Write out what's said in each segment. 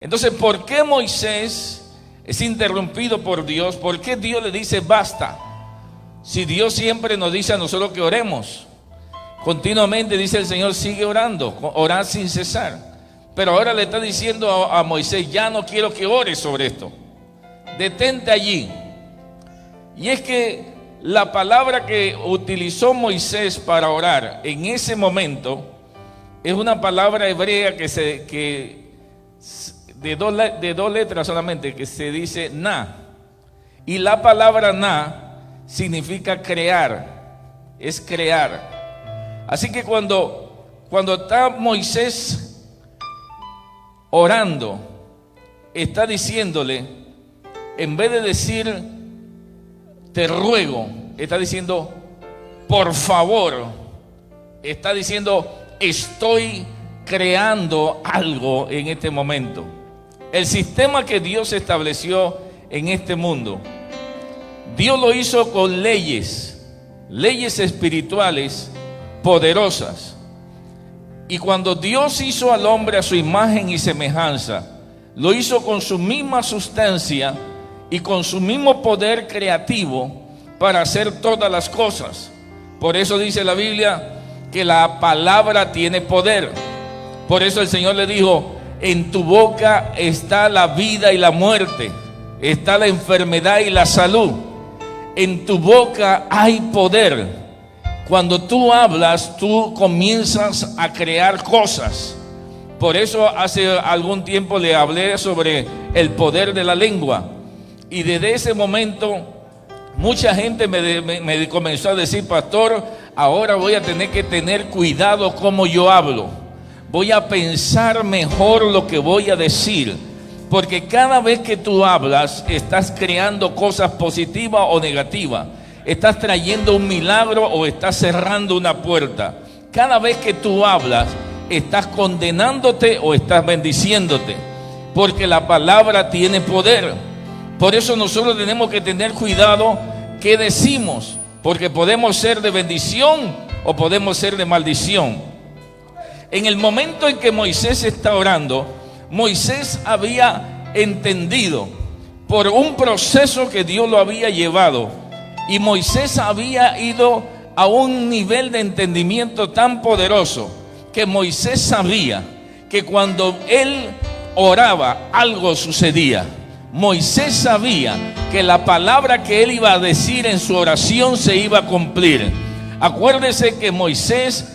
Entonces, ¿por qué Moisés es interrumpido por Dios? ¿Por qué Dios le dice basta? Si Dios siempre nos dice a nosotros que oremos. Continuamente dice el Señor, sigue orando, orad sin cesar. Pero ahora le está diciendo a Moisés, ya no quiero que ores sobre esto. Detente allí. Y es que la palabra que utilizó Moisés para orar en ese momento es una palabra hebrea de dos letras solamente, que se dice na. Y la palabra na significa crear, es crear. Así que cuando está Moisés orando, está diciéndole, en vez de decir te ruego, está diciendo por favor, está diciendo estoy creando algo en este momento. El sistema que Dios estableció en este mundo, Dios lo hizo con leyes espirituales poderosas. Y cuando Dios hizo al hombre a su imagen y semejanza, lo hizo con su misma sustancia y con su mismo poder creativo para hacer todas las cosas. Por eso dice la Biblia que la palabra tiene poder. Por eso el Señor le dijo, en tu boca está la vida y la muerte, está la enfermedad y la salud. En tu boca hay poder. Cuando tú hablas, tú comienzas a crear cosas. Por eso hace algún tiempo le hablé sobre el poder de la lengua. Y desde ese momento mucha gente me comenzó a decir, pastor, ahora voy a tener que tener cuidado cómo yo hablo. Voy a pensar mejor lo que voy a decir, porque cada vez que tú hablas estás creando cosas positivas o negativas. Estás trayendo un milagro o estás cerrando una puerta. Cada vez que tú hablas estás condenándote o estás bendiciéndote, porque la palabra tiene poder. Por eso nosotros tenemos que tener cuidado qué decimos, porque podemos ser de bendición o podemos ser de maldición. En el momento en que Moisés está orando, Moisés había entendido por un proceso que Dios lo había llevado, y Moisés había ido a un nivel de entendimiento tan poderoso que Moisés sabía que cuando él oraba algo sucedía. Moisés sabía que la palabra que él iba a decir en su oración se iba a cumplir. Acuérdese que Moisés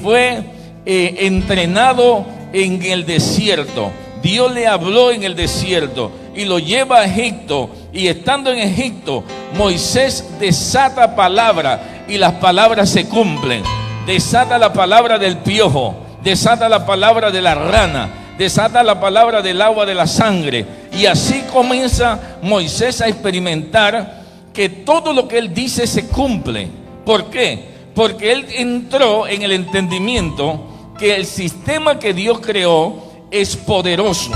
fue entrenado en el desierto. Dios le habló en el desierto y lo lleva a Egipto, y estando en Egipto Moisés desata palabra y las palabras se cumplen. Desata la palabra del piojo, desata la palabra de la rana, desata la palabra del agua de la sangre, y así comienza Moisés a experimentar que todo lo que él dice se cumple. ¿Por qué? Porque él entró en el entendimiento que el sistema que Dios creó es poderoso.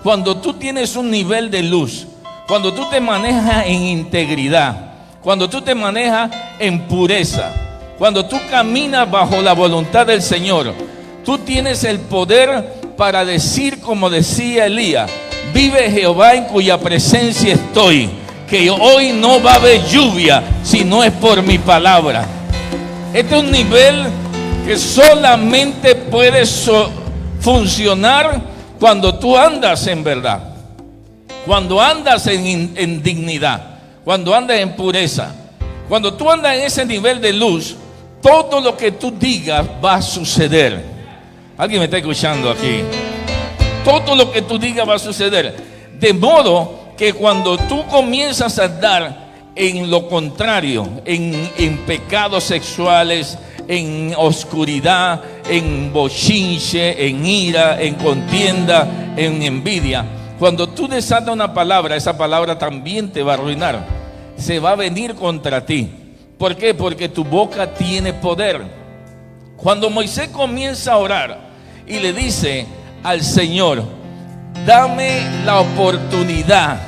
Cuando tú tienes un nivel de luz, cuando tú te manejas en integridad, cuando tú te manejas en pureza, cuando tú caminas bajo la voluntad del Señor, tú tienes el poder para decir como decía Elías, vive Jehová en cuya presencia estoy, que hoy no va a haber lluvia si no es por mi palabra. Este es un nivel que solamente puede funcionar cuando tú andas en verdad, cuando andas en dignidad, cuando andas en pureza. Cuando tú andas en ese nivel de luz, todo lo que tú digas va a suceder. ¿Alguien me está escuchando aquí? Todo lo que tú digas va a suceder. De modo que cuando tú comienzas a andar en lo contrario, en pecados sexuales, en oscuridad, en bochinche, en ira, en contienda, en envidia, cuando tú desatas una palabra, esa palabra también te va a arruinar. Se va a venir contra ti. ¿Por qué? Porque tu boca tiene poder. Cuando Moisés comienza a orar y le dice al Señor, dame la oportunidad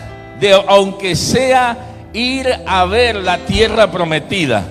de, aunque sea, ir a ver la tierra prometida.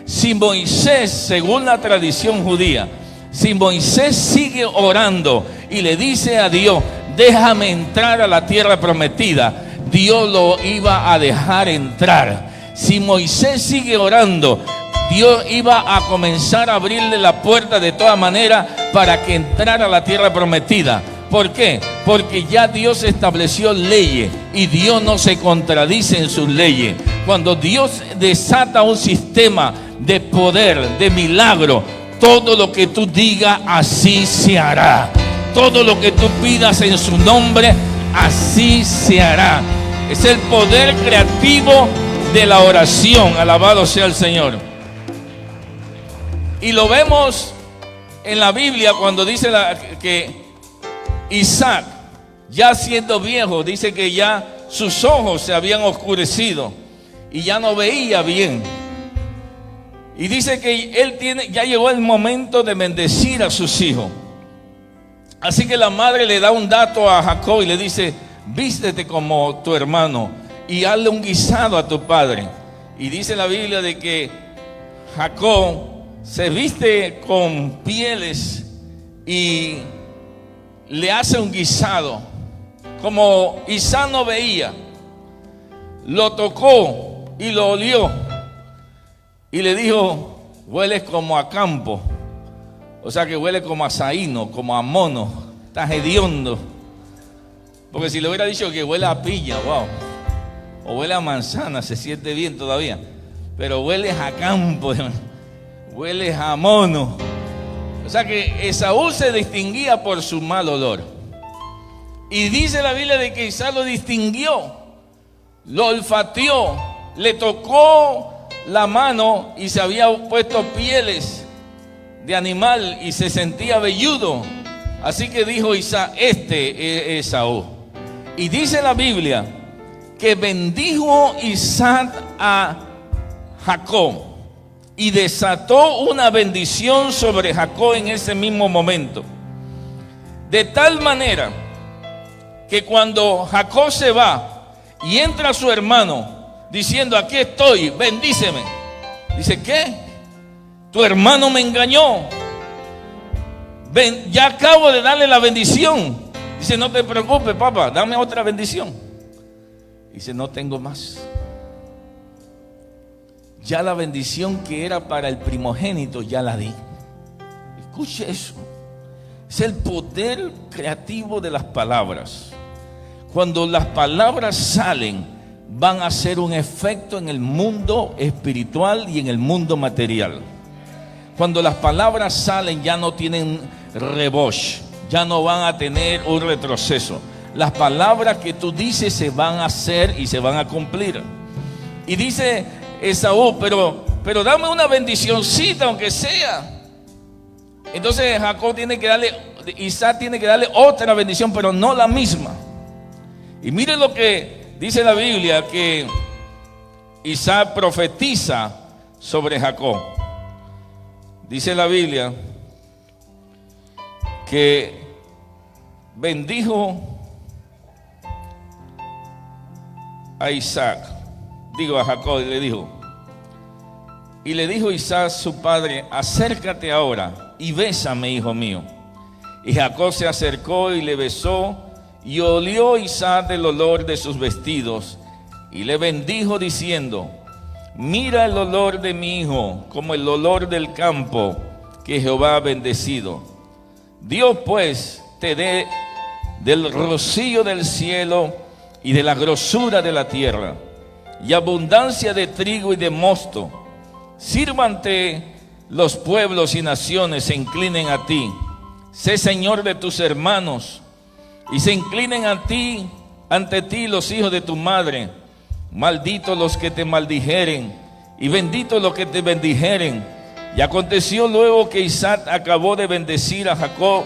Si Moisés, según la tradición judía, si Moisés sigue orando y le dice a Dios, déjame entrar a la tierra prometida, Dios lo iba a dejar entrar. Si Moisés sigue orando, Dios iba a comenzar a abrirle la puerta de todas maneras para que entrara a la tierra prometida. ¿Por qué? Porque ya Dios estableció leyes y Dios no se contradice en sus leyes. Cuando Dios desata un sistema de poder, de milagro, todo lo que tú digas, así se hará. Todo lo que tú pidas en su nombre, así se hará. Es el poder creativo de la oración. Alabado sea el Señor. Y lo vemos en la Biblia cuando dice que Isaac, ya siendo viejo, dice que ya sus ojos se habían oscurecido y ya no veía bien. Y dice que ya llegó el momento de bendecir a sus hijos. Así que la madre le da un dato a Jacob y le dice: vístete como tu hermano y hazle un guisado a tu padre. Y dice la Biblia de que Jacob se viste con pieles y le hace un guisado. Como Isaac no veía, lo tocó y lo olió y le dijo: hueles como a campo. O sea que huele como a saíno, como a mono, estás hediondo. Porque si le hubiera dicho que huele a pilla, wow, o huele a manzana, se siente bien todavía. Pero hueles a campo, hueles a mono. O sea que Esaú se distinguía por su mal olor. Y dice la Biblia de que Isaac lo distinguió, lo olfateó, le tocó la mano y se había puesto pieles de animal y se sentía velludo. Así que dijo Isaac: este es Esaú. Y dice la Biblia que bendijo Isaac a Jacob y desató una bendición sobre Jacob en ese mismo momento. De tal manera que cuando Jacob se va y entra su hermano diciendo: aquí estoy, bendíceme. Dice: ¿qué? Tu hermano me engañó. Ya acabo de darle la bendición. Dice: no te preocupes, papá, dame otra bendición. Dice: no tengo más. Ya la bendición que era para el primogénito ya la di. Escuche eso. Es el poder creativo de las palabras. Cuando las palabras salen, van a hacer un efecto en el mundo espiritual y en el mundo material. Cuando las palabras salen, ya no tienen reboche, ya no van a tener un retroceso. Las palabras que tú dices se van a hacer y se van a cumplir. Y dice Esaú: pero dame una bendicioncita aunque sea. Entonces Isaac tiene que darle otra bendición, pero no la misma. Y mire lo que dice la Biblia, que Isaac profetiza sobre Jacob. Dice la Biblia que bendijo a Jacob, y le dijo Isaac su padre: acércate ahora y bésame, hijo mío. Y Jacob se acercó y le besó, y olió Isaac del olor de sus vestidos, y le bendijo diciendo: mira el olor de mi hijo, como el olor del campo que Jehová ha bendecido. Dios pues te dé del rocío del cielo y de la grosura de la tierra, y abundancia de trigo y de mosto. Sírvante los pueblos y naciones, se inclinen a ti. Sé Señor de tus hermanos, y se inclinen a ti, ante ti los hijos de tu madre. Malditos los que te maldijeren, y benditos los que te bendijeren. Y aconteció luego que Isaac acabó de bendecir a Jacob,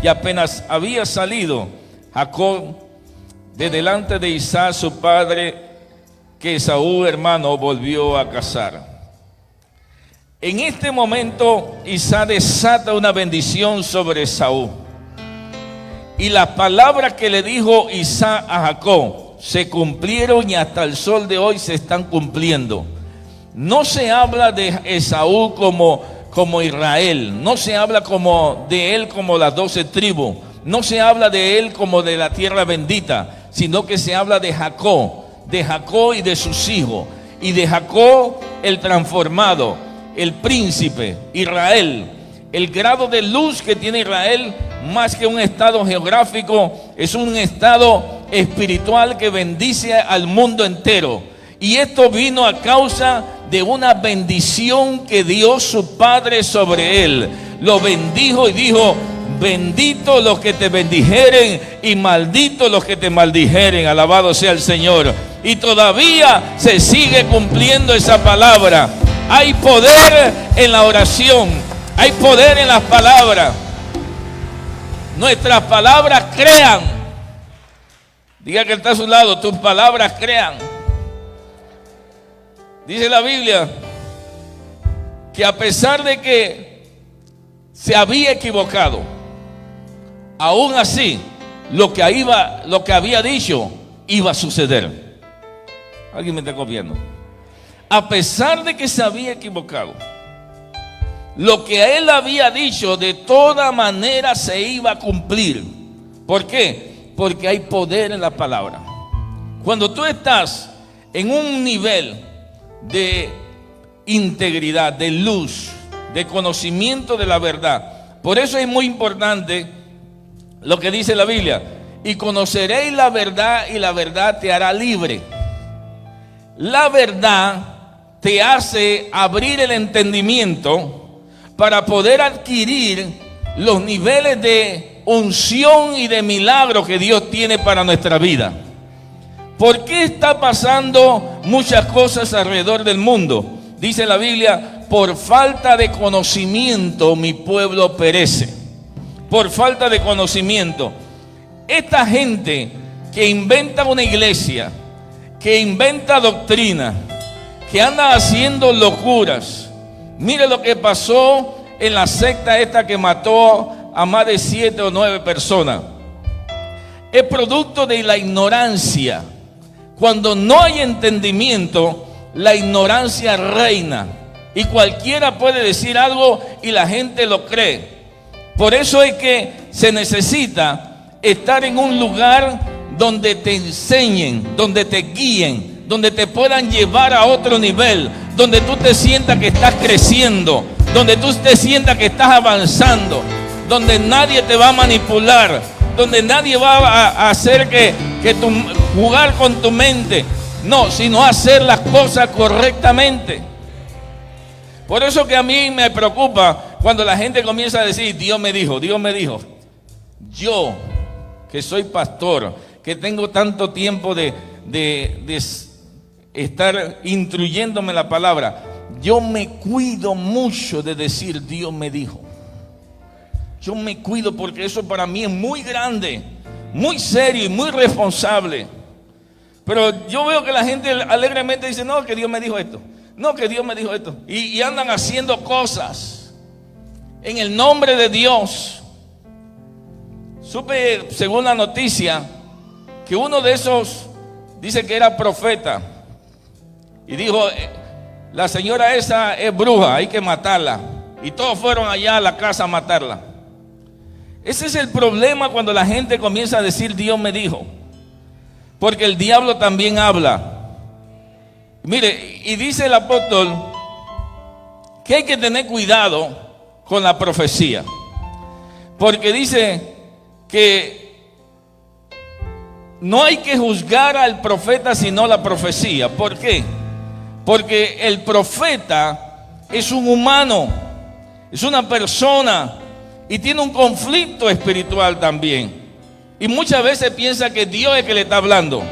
y apenas había salido Jacob de delante de Isaac su padre, que Esaú hermano volvió a cazar. En este momento Isaac desata una bendición sobre Esaú. Y las palabras que le dijo Isaac a Jacob se cumplieron, y hasta el sol de hoy se están cumpliendo. No se habla de Esaú como Israel, no se habla de él como las 12 tribus, no se habla de él como de la tierra bendita, sino que se habla de Jacob y de sus hijos, y de Jacob el transformado, el príncipe, Israel. El grado de luz que tiene Israel, más que un estado geográfico, es un estado espiritual que bendice al mundo entero. Y esto vino a causa de una bendición que dio su padre sobre él. Lo bendijo y dijo: bendito los que te bendijeren y maldito los que te maldijeren. Alabado sea el Señor. Y todavía se sigue cumpliendo esa palabra. Hay poder en la oración, hay poder en las palabras. Nuestras palabras crean. Diga que está a su lado: tus palabras crean. Dice la Biblia que a pesar de que se había equivocado, aún así lo que había dicho iba a suceder. ¿Alguien me está copiando? A pesar de que se había equivocado, lo que él había dicho de toda manera se iba a cumplir. ¿Por qué? Porque hay poder en la palabra. Cuando tú estás en un nivel de integridad, de luz, de conocimiento de la verdad, por eso es muy importante lo que dice la Biblia: y conoceréis la verdad y la verdad te hará libre. La verdad te hace abrir el entendimiento para poder adquirir los niveles de unción y de milagro que Dios tiene para nuestra vida. ¿Por qué está pasando muchas cosas alrededor del mundo? Dice la Biblia: por falta de conocimiento mi pueblo perece. Por falta de conocimiento. Esta gente que inventa una iglesia, que inventa doctrina, que anda haciendo locuras. Mire lo que pasó en la secta esta que mató a más de 7 o 9 personas. Es producto de la ignorancia. Cuando no hay entendimiento, la ignorancia reina. Y cualquiera puede decir algo y la gente lo cree. Por eso es que se necesita estar en un lugar donde te enseñen, donde te guíen, donde te puedan llevar a otro nivel, donde tú te sientas que estás creciendo, donde tú te sientas que estás avanzando, donde nadie te va a manipular, donde nadie va a hacer que tú jugar con tu mente, no, sino hacer las cosas correctamente. Por eso que a mí me preocupa cuando la gente comienza a decir: Dios me dijo, Dios me dijo. Yo, que soy pastor, que tengo tanto tiempo de estar instruyéndome la palabra, yo me cuido mucho de decir Dios me dijo. Yo me cuido porque eso para mí es muy grande, muy serio y muy responsable. Pero yo veo que la gente alegremente dice: no, que Dios me dijo esto, no, que Dios me dijo esto, y andan haciendo cosas en el nombre de Dios. Supe, según la noticia, que uno de esos dice que era profeta y dijo: la señora esa es bruja, hay que matarla. Y todos fueron allá a la casa a matarla. Ese es el problema cuando la gente comienza a decir Dios me dijo, porque el diablo también habla. Mire, y dice el apóstol que hay que tener cuidado con la profecía, porque dice que no hay que juzgar al profeta sino la profecía. ¿Por qué? Porque el profeta es un humano, es una persona y tiene un conflicto espiritual también. Y muchas veces piensa que Dios es el que le está hablando.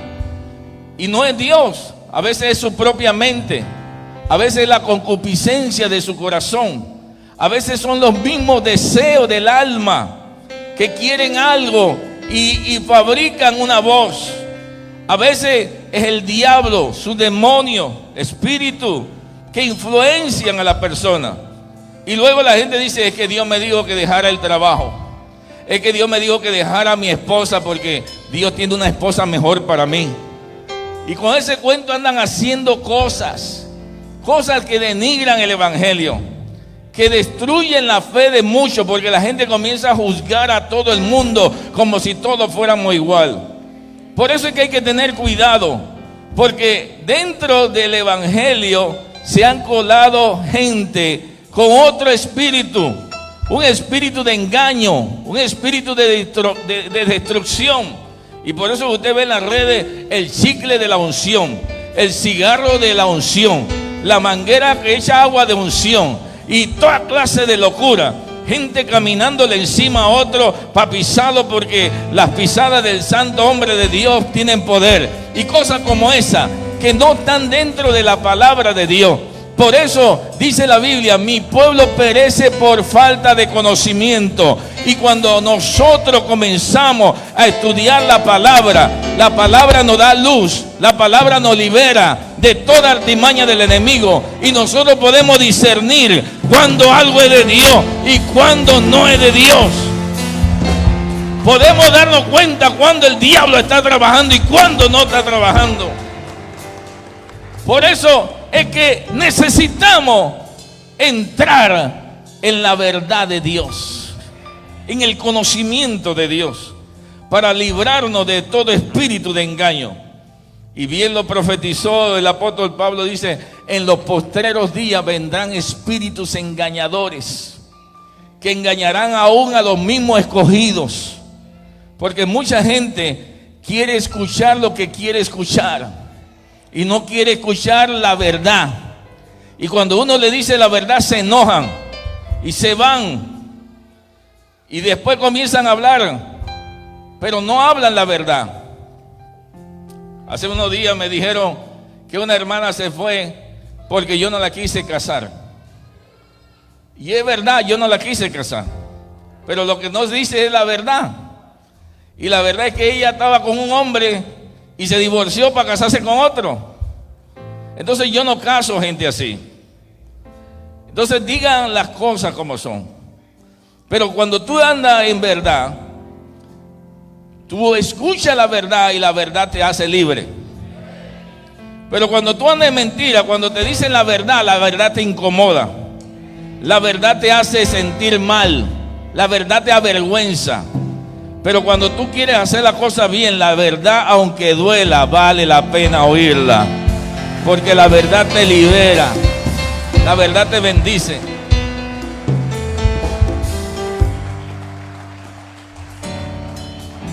Y no es Dios, a veces es su propia mente, a veces es la concupiscencia de su corazón, a veces son los mismos deseos del alma que quieren algo y fabrican una voz. A veces es el diablo, su demonio, espíritu, que influencian a la persona. Y luego la gente dice: es que Dios me dijo que dejara el trabajo, es que Dios me dijo que dejara a mi esposa porque Dios tiene una esposa mejor para mí. Y con ese cuento andan haciendo cosas que denigran el evangelio. que destruyen la fe de muchos, porque la gente comienza a juzgar a todo el mundo como si todos fuéramos igual. Por eso es que hay que tener cuidado, porque dentro del evangelio se han colado gente con otro espíritu, un espíritu de engaño, un espíritu de destrucción. Y por eso usted ve en las redes el chicle de la unción, el cigarro de la unción, la manguera que echa agua de unción y toda clase de locura. Gente caminándole encima a otro para pisarlo, porque las pisadas del santo hombre de Dios tienen poder. Y cosas como esa que no están dentro de la palabra de Dios. Por eso dice la Biblia: mi pueblo perece por falta de conocimiento. Y cuando nosotros comenzamos a estudiar la palabra nos da luz, la palabra nos libera de toda artimaña del enemigo, y nosotros podemos discernir cuando algo es de Dios y cuando no es de Dios. Podemos darnos cuenta cuando el diablo está trabajando y cuando no está trabajando. Por eso es que necesitamos entrar en la verdad de Dios, en el conocimiento de Dios, para librarnos de todo espíritu de engaño. Y bien lo profetizó el apóstol Pablo, dice: en los postreros días vendrán espíritus engañadores, que engañarán aún a los mismos escogidos. Porque mucha gente quiere escuchar lo que quiere escuchar y no quiere escuchar la verdad. Y cuando uno le dice la verdad, se enojan y se van, y después comienzan a hablar, pero no hablan la verdad. Hace unos días me dijeron que una hermana se fue porque yo no la quise casar. Y es verdad, yo no la quise casar, pero lo que nos dice es la verdad. Y la verdad es que ella estaba con un hombre y se divorció para casarse con otro. Entonces yo no caso gente así. Entonces digan las cosas como son. Pero cuando tú andas en verdad, tú escuchas la verdad y la verdad te hace libre. Pero cuando tú andas en mentira, cuando te dicen la verdad te incomoda. La verdad te hace sentir mal. La verdad te avergüenza. Pero cuando tú quieres hacer la cosa bien, la verdad, aunque duela, vale la pena oírla. Porque la verdad te libera. La verdad te bendice.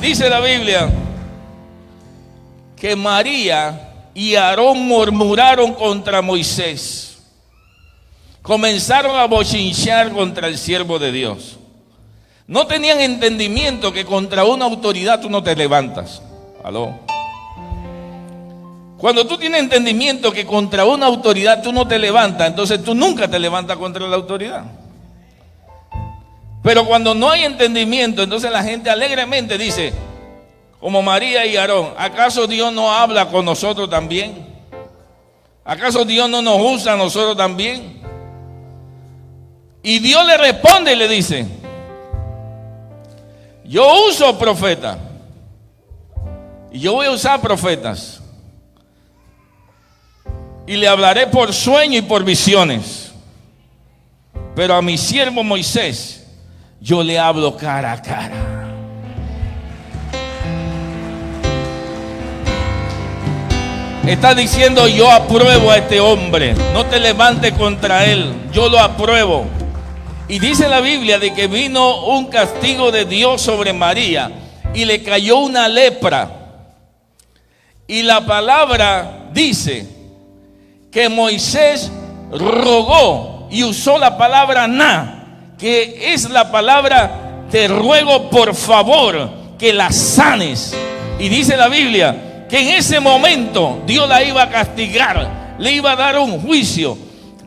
Dice la Biblia que María y Aarón murmuraron contra Moisés. Comenzaron a bochinchar contra el siervo de Dios. No tenían entendimiento que contra una autoridad tú no te levantas. ¿Aló? Cuando tú tienes entendimiento que contra una autoridad tú no te levantas, entonces tú nunca te levantas contra la autoridad. Pero cuando no hay entendimiento, entonces la gente alegremente dice, como María y Aarón: ¿acaso Dios no habla con nosotros también? ¿Acaso Dios no nos usa a nosotros también? Y Dios le responde y le dice: yo uso profetas y yo voy a usar profetas, y le hablaré por sueño y por visiones, pero a mi siervo Moisés yo le hablo cara a cara. Está diciendo: yo apruebo a este hombre, no te levantes contra él, yo lo apruebo. Y dice la Biblia de que vino un castigo de Dios sobre María y le cayó una lepra. Y la palabra dice que Moisés rogó y usó la palabra na, que es la palabra: te ruego por favor que la sanes. Y dice la Biblia que en ese momento Dios la iba a castigar, le iba a dar un juicio.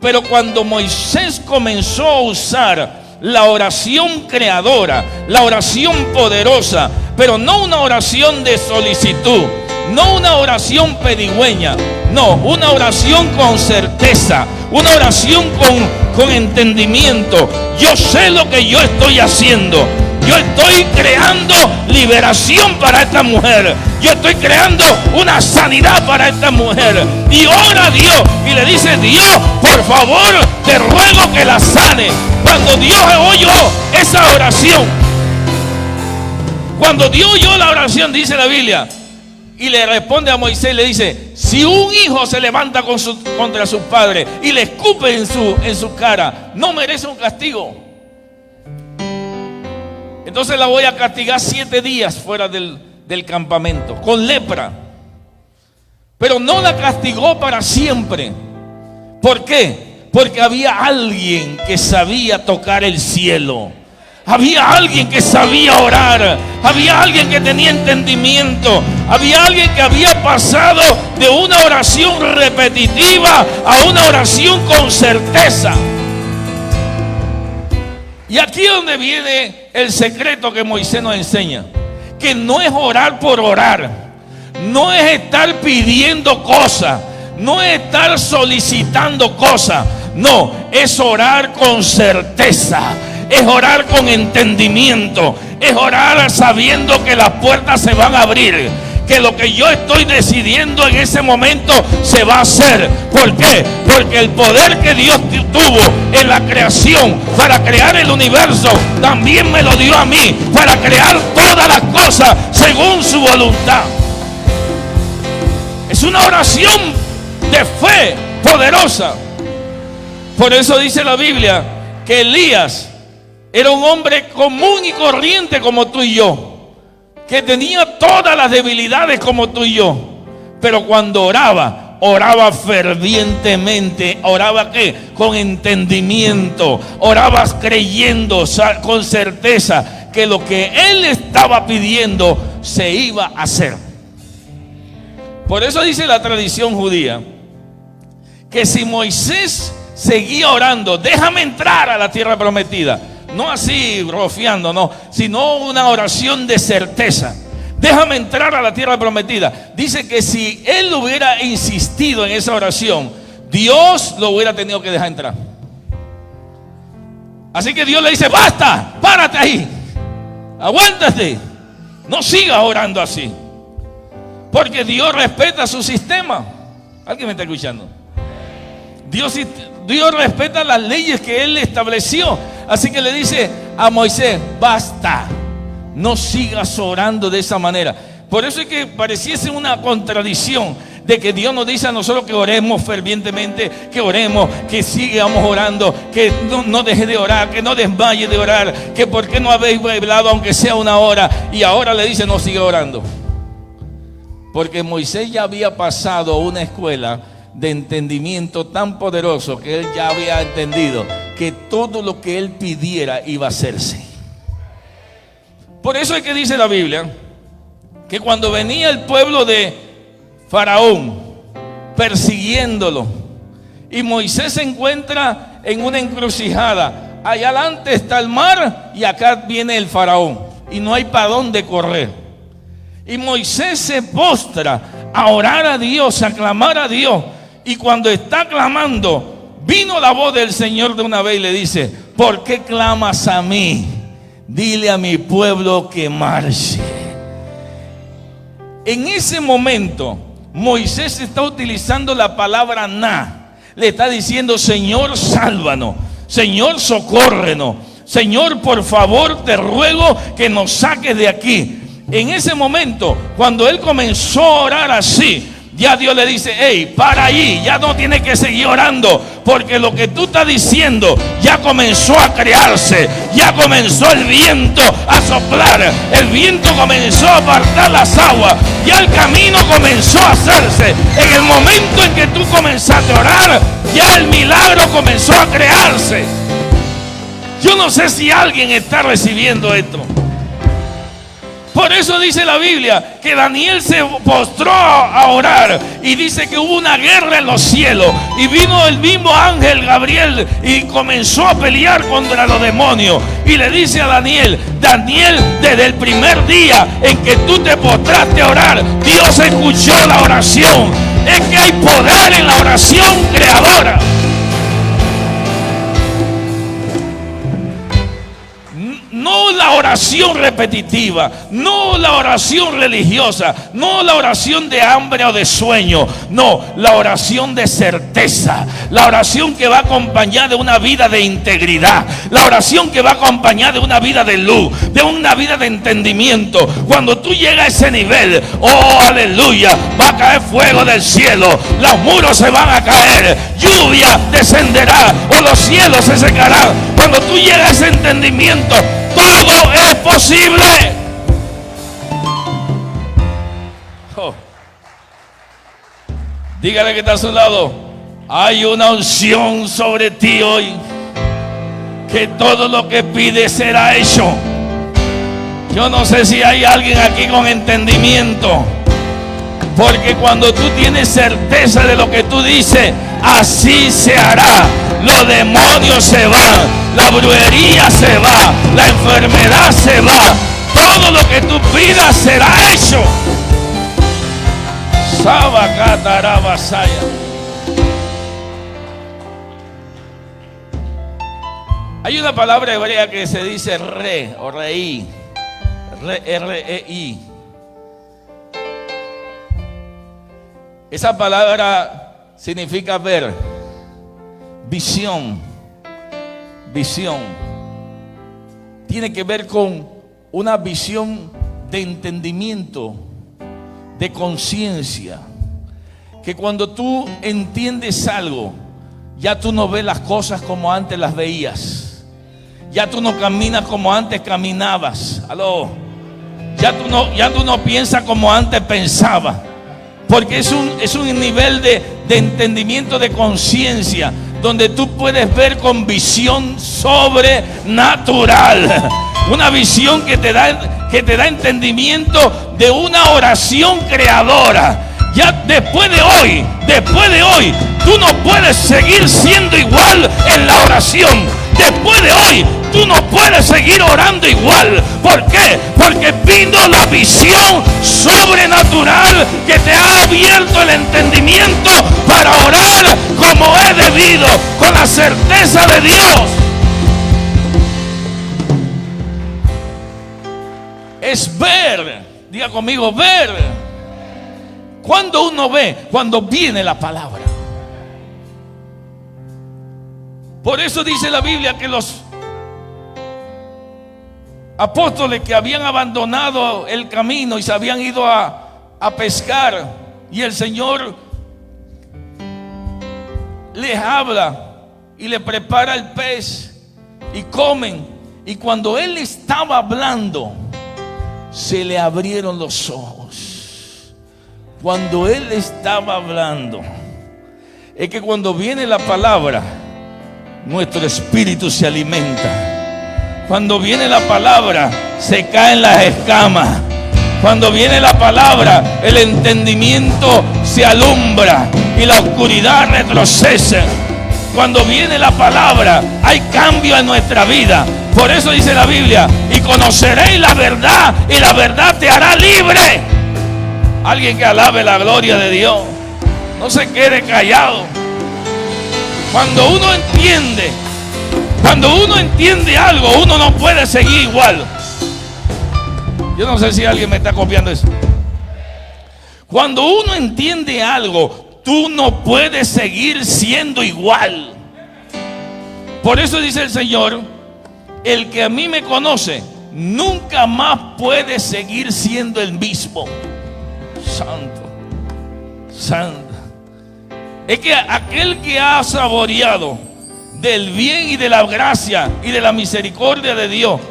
Pero cuando Moisés comenzó a usar la oración creadora, la oración poderosa, pero no una oración de solicitud, no una oración pedigüeña, no, una oración con certeza, una oración con entendimiento. Yo sé lo que yo estoy haciendo. yo estoy creando liberación para esta mujer. Yo estoy creando una sanidad para esta mujer. Y ora a Dios y le dice: Dios, por favor, te ruego que la sane. Cuando Dios oyó esa oración, cuando Dios oyó la oración, dice la Biblia, y le responde a Moisés, le dice: si un hijo se levanta contra su padre y le escupe en su cara, no merece un castigo. Entonces la voy a castigar 7 días fuera del campamento, con lepra. Pero no la castigó para siempre. ¿Por qué? Porque había alguien que sabía tocar el cielo. Había alguien que sabía orar. Había alguien que tenía entendimiento. Había alguien que había pasado de una oración repetitiva a una oración con certeza. Y aquí es donde viene el secreto que Moisés nos enseña. Que no es orar por orar. No es estar pidiendo cosas. No es estar solicitando cosas. No, es orar con certeza. Es orar con entendimiento. Es orar sabiendo que las puertas se van a abrir. Que lo que yo estoy decidiendo en ese momento se va a hacer. ¿Por qué? Porque el poder que Dios tuvo en la creación para crear el universo, también me lo dio a mí para crear todas las cosas según su voluntad. Es una oración de fe poderosa. Por eso dice la Biblia que Elías era un hombre común y corriente como tú y yo, que tenía todas las debilidades como tú y yo, pero cuando oraba fervientemente. ¿Oraba qué? Con entendimiento. Oraba creyendo con certeza que lo que él estaba pidiendo se iba a hacer. Por eso dice la tradición judía que si Moisés seguía orando: déjame entrar a la tierra prometida, no así rofiando, no, sino una oración de certeza. Déjame entrar a la tierra prometida. Dice que si él hubiera insistido en esa oración, Dios lo hubiera tenido que dejar entrar. Así que Dios le dice: basta, párate ahí, aguántate, no sigas orando así. Porque Dios respeta su sistema. ¿Alguien me está escuchando? Dios respeta las leyes que Él estableció. Así que le dice a Moisés: basta, no sigas orando de esa manera. Por eso es que pareciese una contradicción de que Dios nos dice a nosotros que oremos fervientemente, que oremos, que sigamos orando, que no deje de orar, que no desmaye de orar, que por qué no habéis hablado aunque sea 1 hora, y ahora le dice: no, sigue orando. Porque Moisés ya había pasado una escuela de entendimiento tan poderoso que él ya había entendido que todo lo que él pidiera iba a hacerse. Por eso es que dice la Biblia que cuando venía el pueblo de Faraón persiguiéndolo y Moisés se encuentra en una encrucijada, allá adelante está el mar y acá viene el Faraón y no hay para dónde correr. Y Moisés se postra a orar a Dios, a clamar a Dios. Y cuando está clamando, vino la voz del Señor de una vez y le dice: ¿por qué clamas a mí? Dile a mi pueblo que marche. En ese momento, Moisés está utilizando la palabra na. Le está diciendo: Señor, sálvanos. Señor, socórrenos. Señor, por favor, te ruego que nos saques de aquí. En ese momento, cuando él comenzó a orar así, ya Dios le dice: hey, para ahí, ya no tienes que seguir orando, porque lo que tú estás diciendo ya comenzó a crearse, ya comenzó el viento a soplar, el viento comenzó a apartar las aguas, ya el camino comenzó a hacerse. En el momento en que tú comenzaste a orar, ya el milagro comenzó a crearse. Yo no sé si alguien está recibiendo esto. Por eso dice la Biblia que Daniel se postró a orar y dice que hubo una guerra en los cielos y vino el mismo ángel Gabriel y comenzó a pelear contra los demonios y le dice a Daniel: Daniel, desde el primer día en que tú te postraste a orar, Dios escuchó la oración. Es que hay poder en la oración creadora. No la oración repetitiva, no la oración religiosa, no la oración de hambre o de sueño, no, la oración de certeza, la oración que va acompañada de una vida de integridad, la oración que va acompañada de una vida de luz, de una vida de entendimiento. Cuando tú llegas a ese nivel, oh aleluya, va a caer fuego del cielo, los muros se van a caer, lluvia descenderá o los cielos se secarán. Cuando tú llegas a ese entendimiento, todo es posible. Oh. Dígale que está a su lado: hay una unción sobre ti hoy, que todo lo que pides será hecho. Yo no sé si hay alguien aquí con entendimiento, porque cuando tú tienes certeza de lo que tú dices, así se hará. Los demonios se van, la brujería se va, la enfermedad se va. Todo lo que tú pidas será hecho. Sabacatarabasaya. Hay una palabra hebrea que se dice re o reí, R-E-I. Esa palabra significa ver, visión. Visión tiene que ver con una visión de entendimiento, de conciencia, que cuando tú entiendes algo, ya tú no ves las cosas como antes las veías, ya tú no caminas como antes caminabas. Aló. Ya tú no piensas como antes pensabas, porque es un nivel de entendimiento, de conciencia, donde tú puedes ver con visión sobrenatural. Una visión que te da entendimiento de una oración creadora. Ya después de hoy, tú no puedes seguir siendo igual en la oración. Después de hoy, tú no puedes seguir orando igual. ¿Por qué? Porque vino la visión sobrenatural que te ha abierto el entendimiento para orar como es debido, con la certeza de Dios. Es ver. Diga conmigo, ver. Cuando uno ve, cuando viene la palabra. Por eso dice la Biblia que los apóstoles que habían abandonado el camino y se habían ido a pescar, y el Señor les habla y le prepara el pez y comen, y cuando Él estaba hablando, se le abrieron los ojos. Cuando Él estaba hablando, es que cuando viene la palabra, nuestro espíritu se alimenta. Cuando viene la palabra, se caen las escamas. Cuando viene la palabra, el entendimiento se alumbra y la oscuridad retrocede. Cuando viene la palabra, hay cambio en nuestra vida. Por eso dice la Biblia: y conoceréis la verdad, y la verdad te hará libre. Alguien que alabe la gloria de Dios, no se quede callado. Cuando uno entiende algo, uno no puede seguir igual. Yo no sé si alguien me está copiando eso. Cuando uno entiende algo, tú no puedes seguir siendo igual. Por eso dice el Señor: el que a mí me conoce, nunca más puede seguir siendo el mismo. Santo, santo. Es que aquel que ha saboreado del bien y de la gracia y de la misericordia de Dios,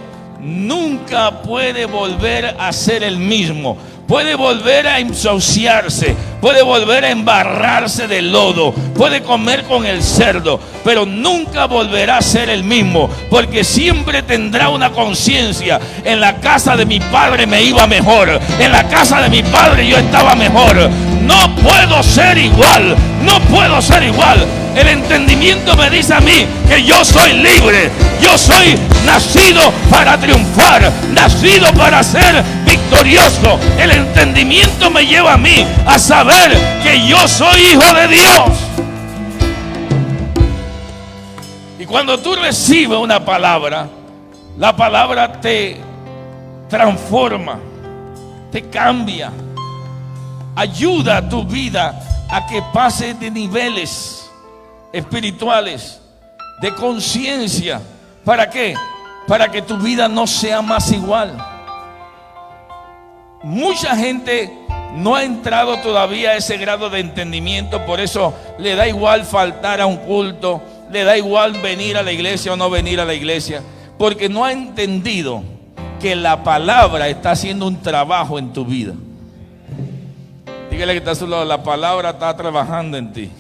nunca puede volver a ser el mismo. Puede volver a ensuciarse, puede volver a embarrarse de lodo, puede comer con el cerdo, pero nunca volverá a ser el mismo, porque siempre tendrá una conciencia: en la casa de mi padre me iba mejor, en la casa de mi padre yo estaba mejor. No puedo ser igual, no puedo ser igual. El entendimiento me dice a mí que yo soy libre, yo soy nacido para triunfar, nacido para ser victorioso. El entendimiento me lleva a mí a saber que yo soy hijo de Dios. Y cuando tú recibes una palabra, la palabra te transforma, te cambia, ayuda a tu vida a que pase de niveles espirituales, de conciencia. ¿Para qué? Para que tu vida no sea más igual. Mucha gente no ha entrado todavía a ese grado de entendimiento, por eso le da igual faltar a un culto, le da igual venir a la iglesia o no venir a la iglesia, porque no ha entendido que la palabra está haciendo un trabajo en tu vida. Dígale que está a su lado, la palabra está trabajando en ti.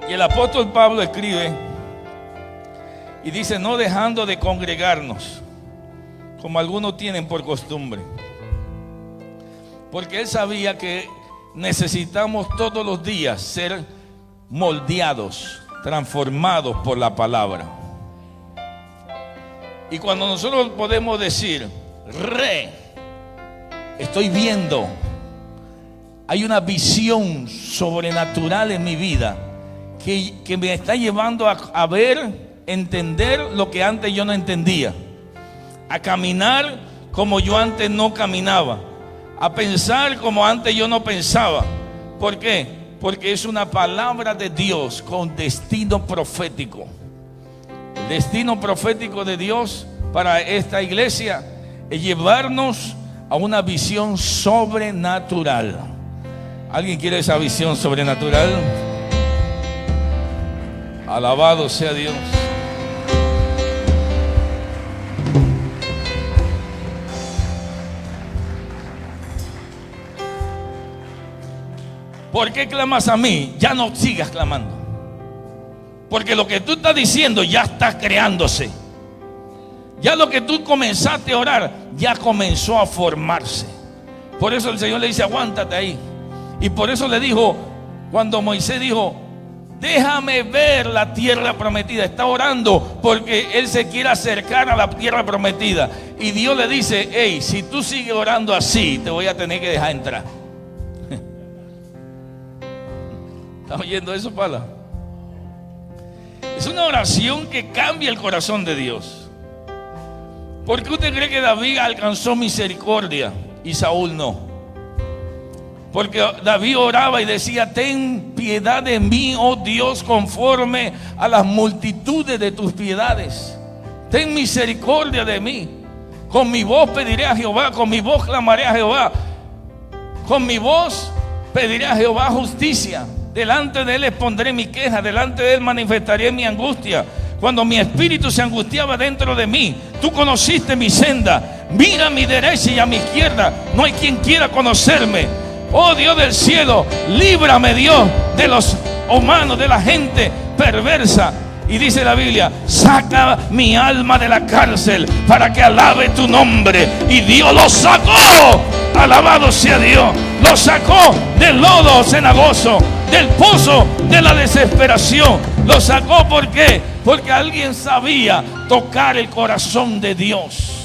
Y el apóstol Pablo escribe y dice: no dejando de congregarnos, como algunos tienen por costumbre, porque él sabía que necesitamos todos los días ser moldeados, transformados por la palabra. Y cuando nosotros podemos decir: estoy viendo, hay una visión sobrenatural en mi vida que me está llevando a ver, entender lo que antes yo no entendía, a caminar como yo antes no caminaba, a pensar como antes yo no pensaba. ¿Por qué? Porque es una palabra de Dios con destino profético. El destino profético de Dios para esta iglesia es llevarnos a una visión sobrenatural. ¿Alguien quiere esa visión sobrenatural? Alabado sea Dios. ¿Por qué clamas a mí? Ya no sigas clamando, porque lo que tú estás diciendo ya está creándose. Ya lo que tú comenzaste a orar ya comenzó a formarse. Por eso el Señor le dice: aguántate ahí. Y por eso le dijo, cuando Moisés dijo: déjame ver la tierra prometida. Está orando porque él se quiere acercar a la tierra prometida. Y Dios le dice: hey, si tú sigues orando así, te voy a tener que dejar entrar. ¿Estás oyendo eso, Pala? Es una oración que cambia el corazón de Dios. ¿Por qué usted cree que David alcanzó misericordia y Saúl no? Porque David oraba y decía: ten piedad de mí, oh Dios, conforme a las multitudes de tus piedades. Ten misericordia de mí. Con mi voz pediré a Jehová, con mi voz clamaré a Jehová. Con mi voz pediré a Jehová justicia. Delante de él expondré mi queja, delante de él manifestaré mi angustia. Cuando mi espíritu se angustiaba dentro de mí, tú conociste mi senda. Mira a mi derecha y a mi izquierda, no hay quien quiera conocerme. Oh Dios del cielo, líbrame, Dios, de los humanos, de la gente perversa. Y dice la Biblia: saca mi alma de la cárcel para que alabe tu nombre. Y Dios lo sacó. Alabado sea Dios. Lo sacó del lodo cenagoso, del pozo de la desesperación. Lo sacó, ¿por qué? Porque alguien sabía tocar el corazón de Dios.